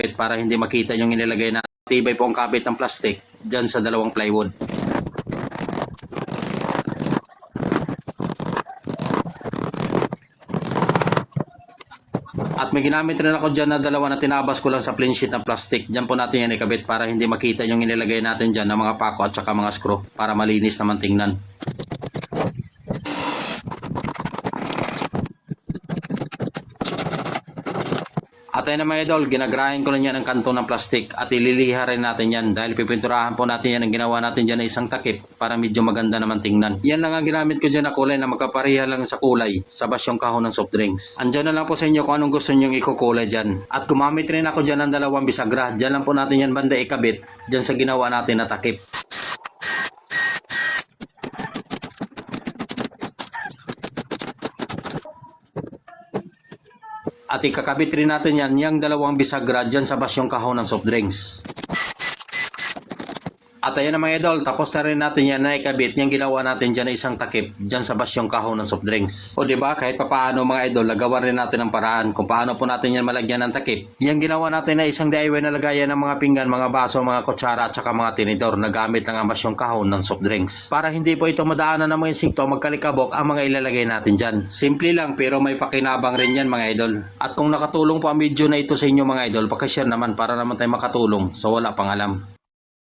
ikabit para hindi makita yung inilagay na tibay po ang kabit ng plastic dyan sa dalawang plywood. At may ginamit rin ako dyan na dalawa na tinabas ko lang sa plain sheet ng plastic. Dyan po natin yan ikabit para hindi makita yung inilagay natin dyan ng mga pako at saka mga screw para malinis naman tingnan. At ayun na mga idol, ginagrahin ko na yan ang kanto ng plastic at ililiha rin natin yan dahil pipinturahan po natin yan ang ginawa natin dyan na isang takip para medyo maganda naman tingnan. Yan lang ang ginamit ko dyan na kulay na magkapareha lang sa kulay sa basyong kahon ng soft drinks. Andyan na lang po sa inyo kung anong gusto nyong ikukulay dyan. At gumamit rin ako dyan ng dalawang bisagra. Dyan lang po natin yan banda ikabit dyan sa ginawa natin na takip. At ikakabit rin natin yan, yung dalawang bisagra dyan sa basyong kahon ng soft drinks. At ayan na mga idol, tapos na rin natin yan na ikabit yung ginawa natin dyan na isang takip dyan sa basyong kahon ng soft drinks. O diba, kahit papaano mga idol, nagawa rin natin ang paraan kung paano po natin yan malagyan ng takip. Yung ginawa natin na isang DIY na lagayan ng mga pinggan, mga baso, mga kutsara at saka mga tinidor na gamit lang ang basyong kahon ng soft drinks. Para hindi po ito madaanan ng mga insekto, magkalikabok ang mga ilalagay natin dyan. Simple lang pero may pakinabang rin yan mga idol. At kung nakatulong po ang video na ito sa inyo mga idol, pakishare naman para naman tayo makatulong sa wala pang alam.